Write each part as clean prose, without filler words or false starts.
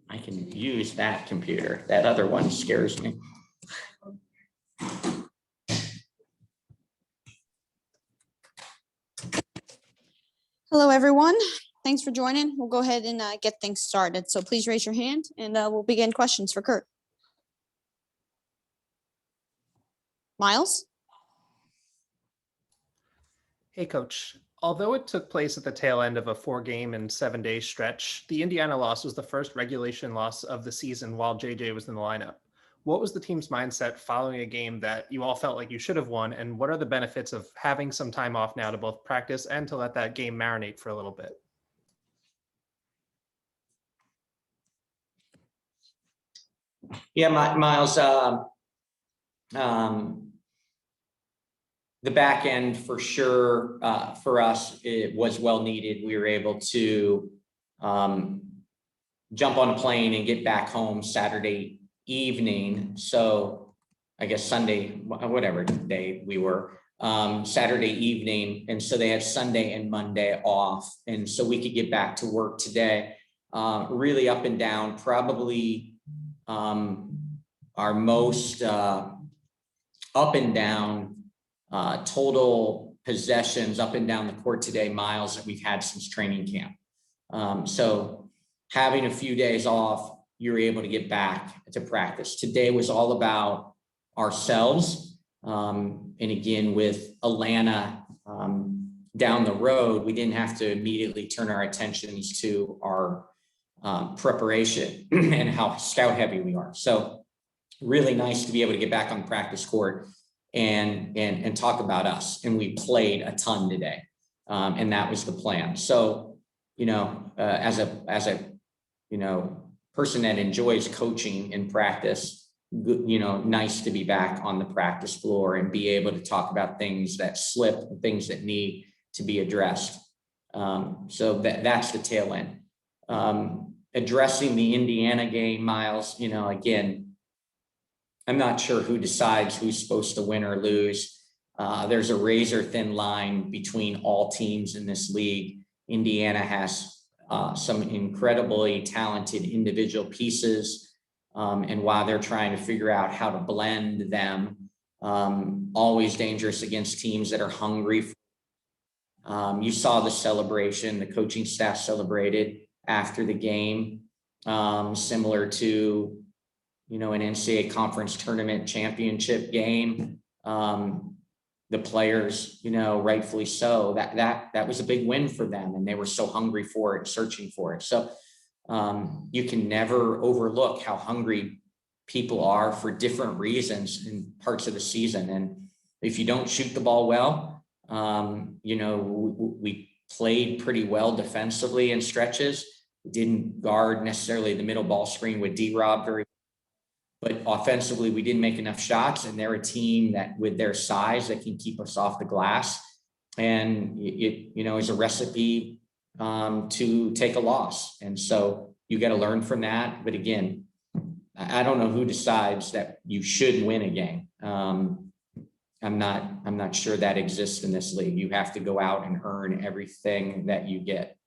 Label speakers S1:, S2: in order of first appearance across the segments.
S1: I can use that computer. That other one scares me.
S2: Hello, everyone. Thanks for joining. We'll go ahead and get things started. So please raise your hand and we'll begin questions for Kurt. Miles?
S3: Hey, Coach. Although it took place at the tail end of a 4-game and 7-day stretch, the Indiana loss was the first regulation loss of the season while JJ was in the lineup. What was the team's mindset following a game that you all felt like you should have won, and what are the benefits of having some time off now to both practice and to let that game marinate for a little bit?
S1: Yeah, Miles, the back end for sure for us, it was well needed. We were able to jump on a plane and get back home Saturday evening. So I guess Sunday, whatever day we were, Saturday evening. And so they had Sunday and Monday off. And so we could get back to work today. Really up and down, probably our most up and down total possessions up and down the court today, Miles, that we've had since training camp. So having a few days off, you're able to get back to practice. Today was all about ourselves. And again, with Atlanta down the road, we didn't have to immediately turn our attentions to our preparation and how scout heavy we are. So really nice to be able to get back on the practice court and talk about us. And we played a ton today. And that was the plan. So, as a person that enjoys coaching in practice, nice to be back on the practice floor and be able to talk about things that slip and things that need to be addressed. So that's the tail end. Addressing the Indiana game, Miles, again, I'm not sure who decides who's supposed to win or lose. There's a razor thin line between all teams in this league. Indiana has some incredibly talented individual pieces. And while they're trying to figure out how to blend them, always dangerous against teams that are hungry. You saw the celebration, the coaching staff celebrated after the game, similar to an NCAA conference tournament championship game. The players, rightfully so, that was a big win for them. And they were so hungry for it, searching for it. So you can never overlook how hungry people are for different reasons in parts of the season. And if you don't shoot the ball well, we played pretty well defensively in stretches. We didn't guard necessarily the middle ball screen with D-Rob very well. But offensively, we didn't make enough shots, and they're a team that with their size that can keep us off the glass. And it is a recipe to take a loss. And so you got to learn from that. But again, I don't know who decides that you should win a game. I'm not sure that exists in this league. You have to go out and earn everything that you get.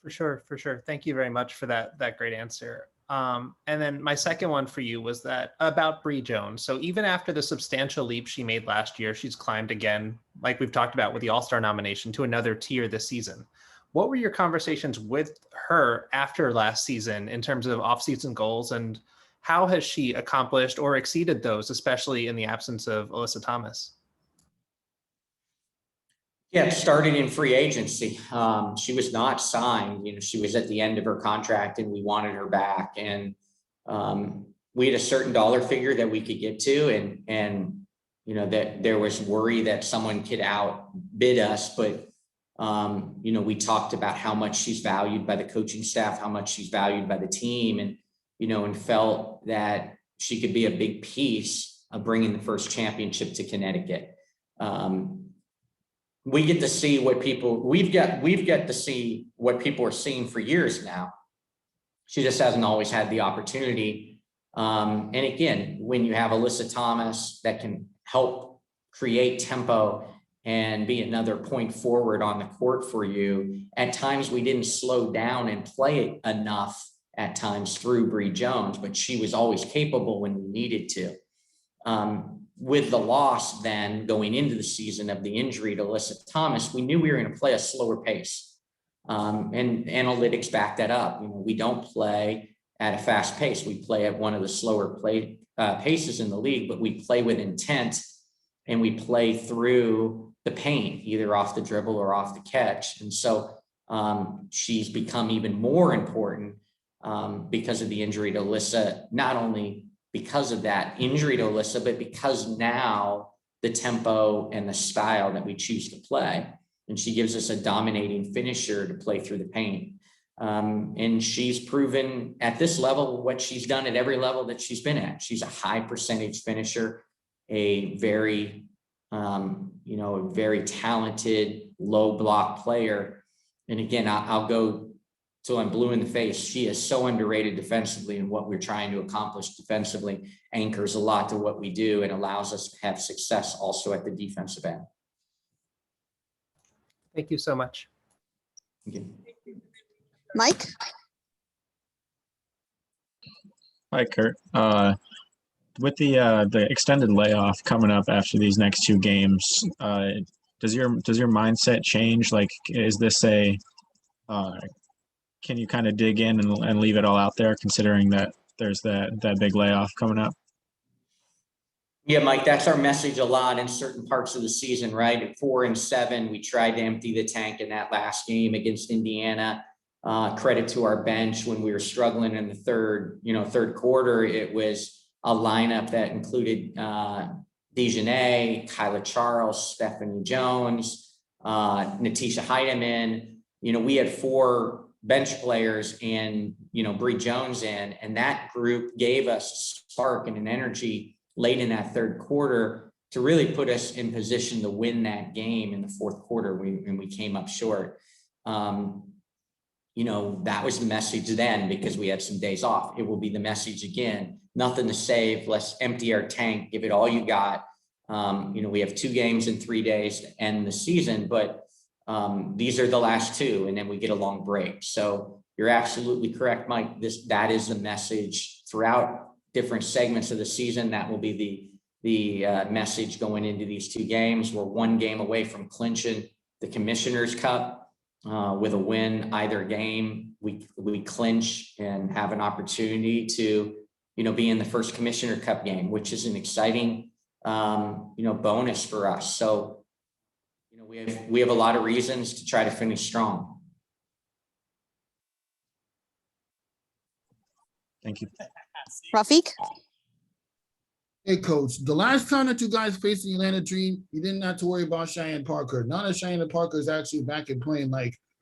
S3: For sure. Thank you very much for that great answer. And then my second one for you was that about Bree Jones. So even after the substantial leap she made last year, she's climbed again, like we've talked about with the All-Star nomination, to another tier this season. What were your conversations with her after last season in terms of off-season goals, and how has she accomplished or exceeded those, especially in the absence of Alyssa Thomas?
S1: Yeah, it started in free agency. She was not signed. She was at the end of her contract, and we wanted her back. And we had a certain dollar figure that we could get to, and that there was worry that someone could outbid us. But we talked about how much she's valued by the coaching staff, how much she's valued by the team, and felt that she could be a big piece of bringing the first championship to Connecticut. We get to see what we've got to see what people are seeing for years now. She just hasn't always had the opportunity. And again, when you have Alyssa Thomas that can help create tempo and be another point forward on the court for you. At times we didn't slow down and play enough at times through Bree Jones, but she was always capable when we needed to. With the loss then going into the season of the injury to Alyssa Thomas, we knew we were going to play a slower pace. And analytics back that up. We don't play at a fast pace. We play at one of the slower paces in the league, but we play with intent and we play through the paint, either off the dribble or off the catch. And so she's become even more important because of the injury to Alyssa, not only because of that injury to Alyssa, but because now the tempo and the style that we choose to play. And she gives us a dominating finisher to play through the paint. And she's proven at this level what she's done at every level that she's been at. She's a high percentage finisher, a very, very talented low block player. And again, I'll go till I'm blue in the face. She is so underrated defensively, and what we're trying to accomplish defensively anchors a lot to what we do and allows us to have success also at the defensive end.
S3: Thank you so much.
S1: Thank you.
S2: Mike?
S4: Hi, Kurt. With the extended layoff coming up after these next two games, does your mindset change? Like, is this can you kind of dig in and leave it all out there, considering that there's that big layoff coming up?
S1: Yeah, Mike, that's our message a lot in certain parts of the season, right? At 4 and 7, we tried to empty the tank in that last game against Indiana. Credit to our bench when we were struggling in the third quarter. It was a lineup that included Dejanay, Kyla Charles, Stephanie Jones, Natisha Heidemann. We had 4 bench players and Bree Jones in, and that group gave us a spark and an energy late in that third quarter to really put us in position to win that game in the fourth quarter when we came up short. That was the message then because we had some days off. It will be the message again. Nothing to save. Let's empty our tank. Give it all you got. We have 2 games in 3 days to end the season, but these are the last 2, and then we get a long break. So you're absolutely correct, Mike. That is the message throughout different segments of the season. That will be the message going into these 2 games. We're 1 game away from clinching the Commissioner's Cup. With a win either game, we clinch and have an opportunity to be in the first Commissioner Cup game, which is an exciting bonus for us. So we have a lot of reasons to try to finish strong.
S4: Thank you.
S2: Rafiq?
S5: Hey, Coach, the last time that you guys faced the Atlanta Dream, you didn't have to worry about Cheyenne Parker. Now that Cheyenne Parker is actually back and playing,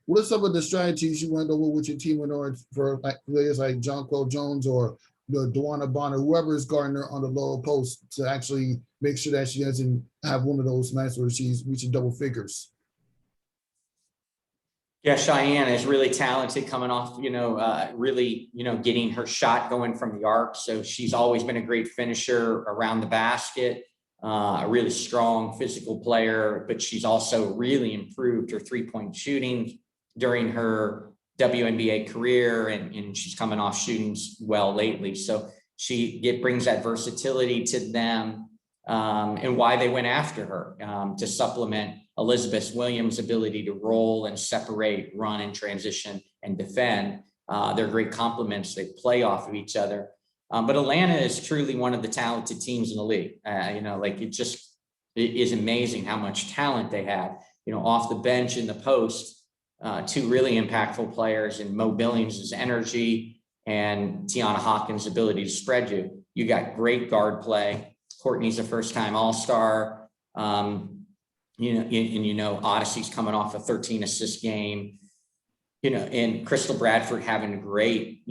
S5: what are some of the strategies you went over with your team in order for players like Jonquel Jones or Dewana Bonner, whoever is guarding her on the lower post, to actually make sure that she doesn't have one of those nights where she's reaching double figures?
S1: Yeah, Cheyenne is really talented coming off, really, getting her shot going from the arc. So she's always been a great finisher around the basket, a really strong physical player, but she's also really improved her 3-point shooting during her WNBA career, and she's coming off shooting well lately. So she brings that versatility to them and why they went after her to supplement Elizabeth Williams' ability to roll and separate, run and transition and defend. They're great complements. They play off of each other. But Atlanta is truly one of the talented teams in the league. It is amazing how much talent they have, off the bench in the post. 2 really impactful players in Mo Billings' energy and Tiana Hawkins' ability to spread you. You got great guard play. Courtney's a first-time All-Star. Odyssey's coming off a 13-assist game. And Crystal Bradford having a great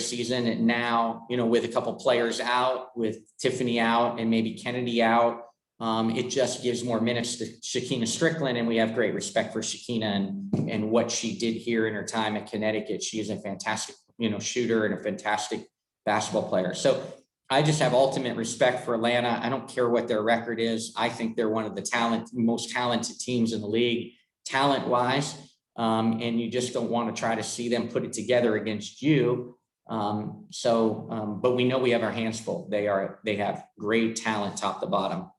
S1: season. And now, with a couple players out, with Tiffany out and maybe Kennedy out, it just gives more minutes to Shakina Strickland, and we have great respect for Shakina and what she did here in her time at Connecticut. She is a fantastic, shooter and a fantastic basketball player. So I just have ultimate respect for Atlanta. I don't care what their record is. I think they're one of the most talented teams in the league, talent wise. And you just don't want to try to see them put it together against you. But we know we have our hands full. They have great talent top to bottom.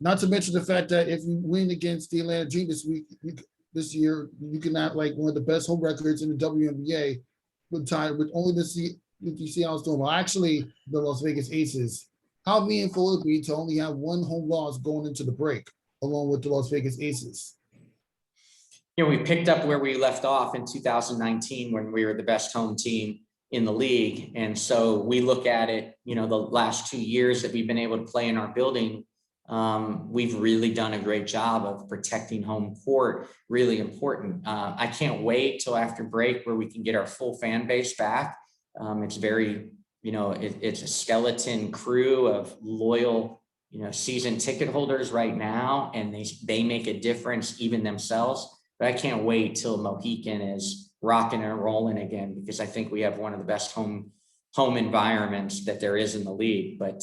S5: Not to mention the fact that if you win against the Atlanta Dream this year, you can have like one of the best home records in the WNBA with only the Seattle Storm. Well, actually, the Las Vegas Aces. How meaningful would it be to only have one home loss going into the break, along with the Las Vegas Aces?
S1: We picked up where we left off in 2019 when we were the best home team in the league. And so we look at it, the last 2 years that we've been able to play in our building, we've really done a great job of protecting home court, really important. I can't wait till after break where we can get our full fan base back. It's very, it's a skeleton crew of loyal, season ticket holders right now, and they make a difference even themselves. But I can't wait till Mohican is rocking and rolling again, because I think we have one of the best home environments that there is in the league. But,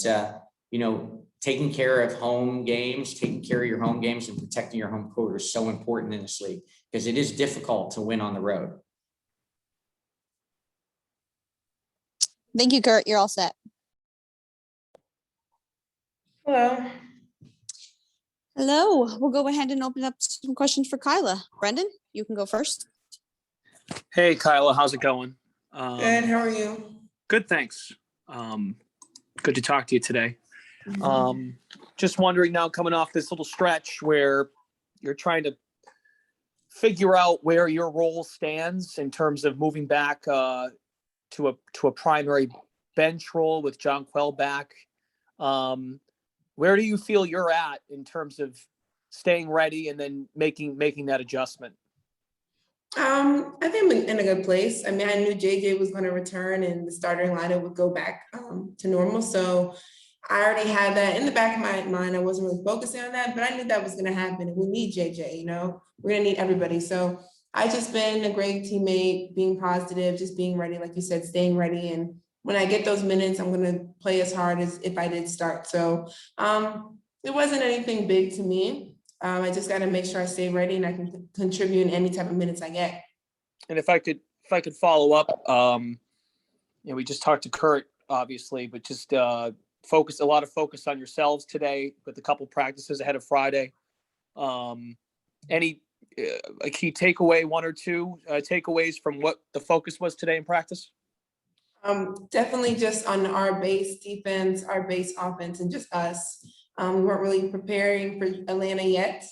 S1: taking care of home games, taking care of your home games and protecting your home court is so important in this league, because it is difficult to win on the road.
S2: Thank you, Kurt. You're all set. Hello. We'll go ahead and open up some questions for Kyla. Brendan, you can go first.
S6: Hey, Kyla, how's it going?
S7: Good. How are you?
S6: Good, thanks. Good to talk to you today. Just wondering now, coming off this little stretch where you're trying to figure out where your role stands in terms of moving back to a primary bench role with John Quell back. Where do you feel you're at in terms of staying ready and then making that adjustment?
S7: I think I'm in a good place. I mean, I knew JJ was going to return and the starting lineup would go back to normal. So I already had that in the back of my mind. I wasn't really focusing on that, but I knew that was going to happen. And we need JJ, we're going to need everybody. So I just been a great teammate, being positive, just being ready, like you said, staying ready. And when I get those minutes, I'm going to play as hard as if I did start. So it wasn't anything big to me. I just got to make sure I stay ready and I can contribute in any type of minutes I get.
S6: And if I could follow up, we just talked to Kurt, obviously, but just a lot of focus on yourselves today with a couple practices ahead of Friday. Any a key takeaway, one or two takeaways from what the focus was today in practice?
S7: Definitely just on our base defense, our base offense, and just us. We weren't really preparing for Atlanta yet.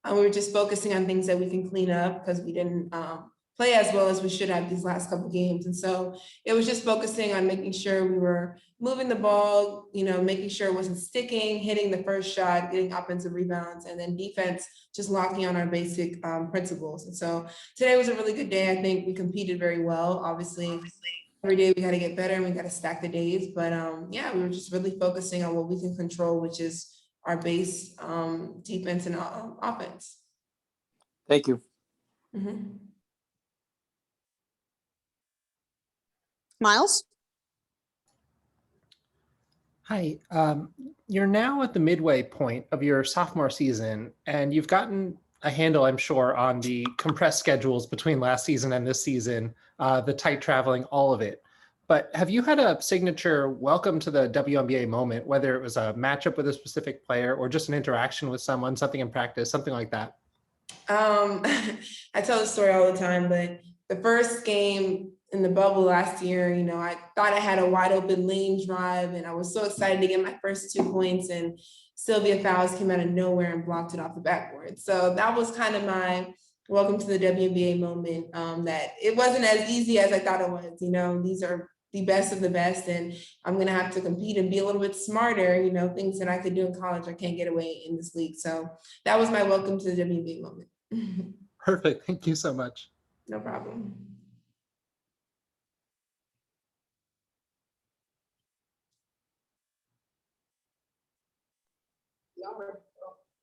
S7: We were just focusing on things that we can clean up because we didn't play as well as we should have these last couple games. And so it was just focusing on making sure we were moving the ball, making sure it wasn't sticking, hitting the first shot, getting offensive rebounds, and then defense, just locking on our basic principles. And so today was a really good day. I think we competed very well. Obviously, every day we got to get better and we got to stack the days. But we were just really focusing on what we can control, which is our base defense and offense.
S6: Thank you.
S7: Mm-hmm.
S2: Miles?
S3: Hi. You're now at the midway point of your sophomore season, and you've gotten a handle, I'm sure, on the compressed schedules between last season and this season, the tight traveling, all of it. But have you had a signature welcome to the WNBA moment, whether it was a matchup with a specific player or just an interaction with someone, something in practice, something like that?
S7: I tell the story all the time, but the first game in the bubble last year, I thought I had a wide open lane drive and I was so excited to get my first 2 points, and Sylvia Fowles came out of nowhere and blocked it off the backboard. So that was kind of my welcome to the WNBA moment, that it wasn't as easy as I thought it was. These are the best of the best, and I'm going to have to compete and be a little bit smarter, things that I could do in college I can't get away in this league. So that was my welcome to the WNBA moment.
S3: Perfect. Thank you so much.
S7: No problem.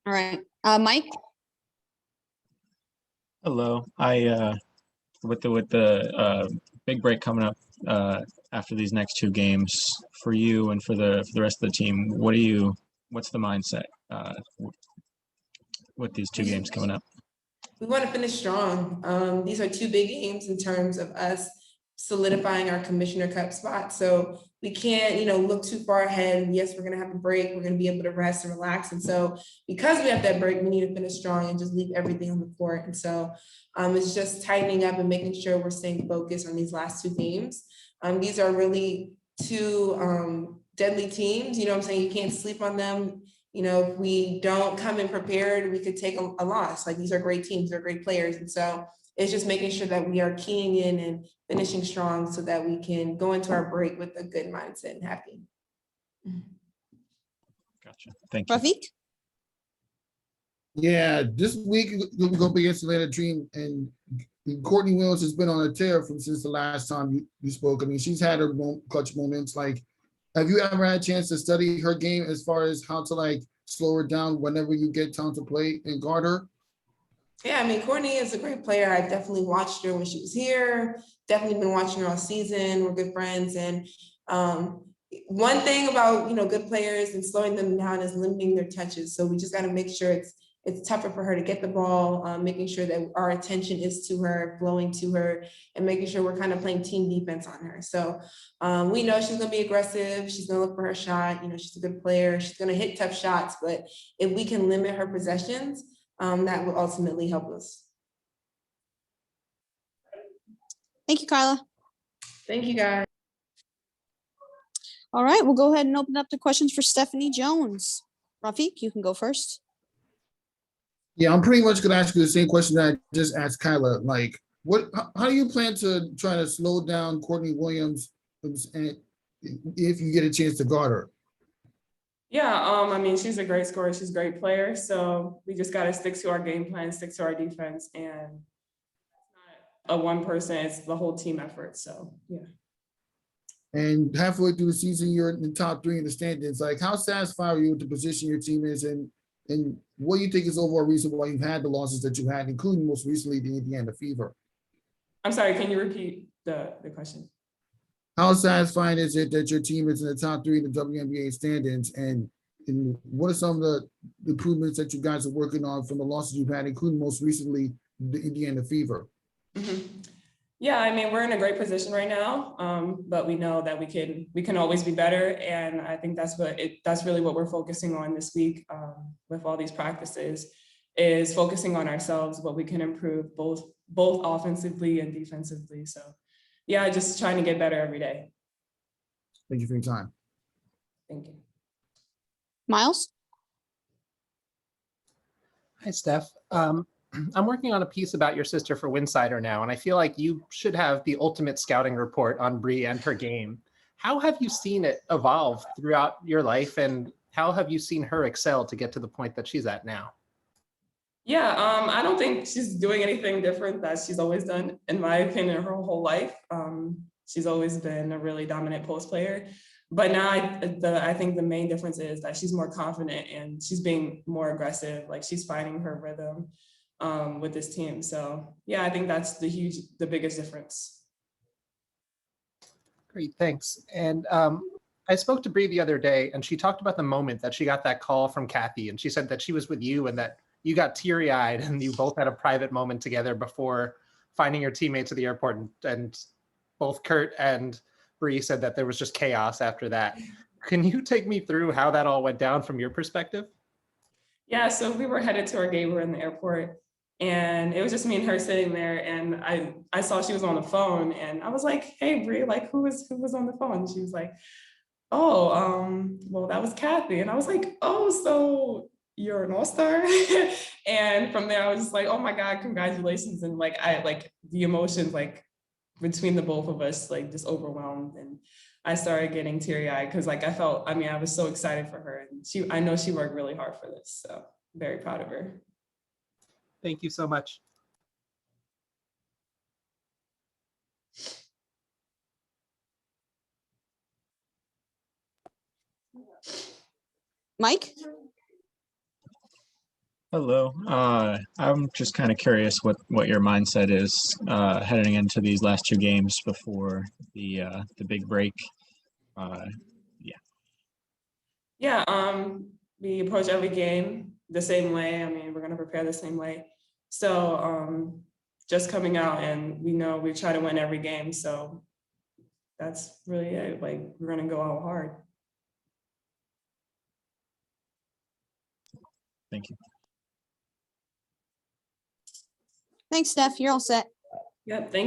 S2: All right. Mike?
S4: Hello. With the big break coming up after these next two games for you and for the rest of the team? What's the mindset with these two games coming up?
S7: We want to finish strong. These are two big games in terms of us solidifying our Commissioner Cup spot. So we can't, look too far ahead. Yes, we're going to have a break. We're going to be able to rest and relax. And so because we have that break, we need to finish strong and just leave everything on the court. And so it's just tightening up and making sure we're staying focused on these last two games. These are really two deadly teams. You know what I'm saying? You can't sleep on them. If we don't come in prepared, we could take a loss. Like, these are great teams, they're great players. And so it's just making sure that we are keying in and finishing strong so that we can go into our break with a good mindset and happy.
S4: Gotcha. Thank you.
S2: Rafiq?
S5: Yeah, this week we're going to be against Atlanta Dream, and Courtney Williams has been on a tear since the last time you spoke. I mean, she's had her clutch moments. Like, have you ever had a chance to study her game as far as how to slow her down whenever you get time to play and guard her?
S7: Yeah, I mean, Courtney is a great player. I definitely watched her when she was here. Definitely been watching her all season. We're good friends. And one thing about, good players and slowing them down is limiting their touches. So we just got to make sure it's tougher for her to get the ball, making sure that our attention is to her, flowing to her, and making sure we're kind of playing team defense on her. So we know she's going to be aggressive. She's going to look for her shot. She's a good player. She's going to hit tough shots. But if we can limit her possessions, that will ultimately help us.
S2: Thank you, Kyla.
S7: Thank you, guys.
S2: All right, we'll go ahead and open up the questions for Stephanie Jones. Rafiq, you can go first.
S5: Yeah, I'm pretty much going to ask you the same question that I just asked Kyla. Like, how do you plan to try to slow down Courtney Williams and if you get a chance to guard her?
S8: Yeah, I mean, she's a great scorer. She's a great player. So we just got to stick to our game plan, stick to our defense. And it's not a one person, it's the whole team effort. So, yeah.
S5: And halfway through the season, you're in the top three in the standings. Like, how satisfied are you with the position your team is in? And what do you think is the overall reason why you've had the losses that you had, including most recently the Indiana Fever?
S8: I'm sorry, can you repeat the question?
S5: How satisfying is it that your team is in the top three in the WNBA standings? And what are some of the improvements that you guys are working on from the losses you've had, including most recently the Indiana Fever?
S8: Mm-hmm. Yeah, I mean, we're in a great position right now, but we know that we can always be better, and I think that's really what we're focusing on this week with all these practices, is focusing on ourselves, what we can improve both offensively and defensively. So, yeah, just trying to get better every day.
S5: Thank you for your time.
S8: Thank you.
S2: Miles?
S3: Hi, Steph. I'm working on a piece about your sister for Winsider now, and I feel like you should have the ultimate scouting report on Bree and her game. How have you seen it evolve throughout your life, and how have you seen her excel to get to the point that she's at now?
S8: Yeah, I don't think she's doing anything different that she's always done, in my opinion, her whole life. She's always been a really dominant post player. But now I think the main difference is that she's more confident and she's being more aggressive. Like, she's finding her rhythm with this team. So yeah, I think that's the biggest difference.
S3: Great, thanks. And I spoke to Bree the other day, and she talked about the moment that she got that call from Kathy, and she said that she was with you and that you got teary-eyed and you both had a private moment together before finding your teammates at the airport, and both Kurt and Bree said that there was just chaos after that. Can you take me through how that all went down from your perspective?
S8: Yeah, so we were headed to our game. We were in the airport, and it was just me and her sitting there, and I saw she was on the phone, and I was like, "Hey, Bree, like, who was on the phone?" And she was like, "Oh, well, that was Kathy." And I was like, "Oh, so you're an all-star?" And from there, I was just like, "Oh my God, congratulations!" And like the emotions, like, between the both of us, like, just overwhelmed, and I started getting teary-eyed because, like, I was so excited for her, and I know she worked really hard for this, so very proud of her.
S3: Thank you so much.
S2: Mike?
S4: Hello. I'm just kind of curious what your mindset is heading into these last two games before the big break.
S8: Yeah, we approach every game the same way. I mean, we're gonna prepare the same way. So just coming out and we know we try to win every game. So that's really it. Like we're gonna go out hard.
S4: Thank you.
S2: Thanks, Steph. You're all set.
S8: Yep, thank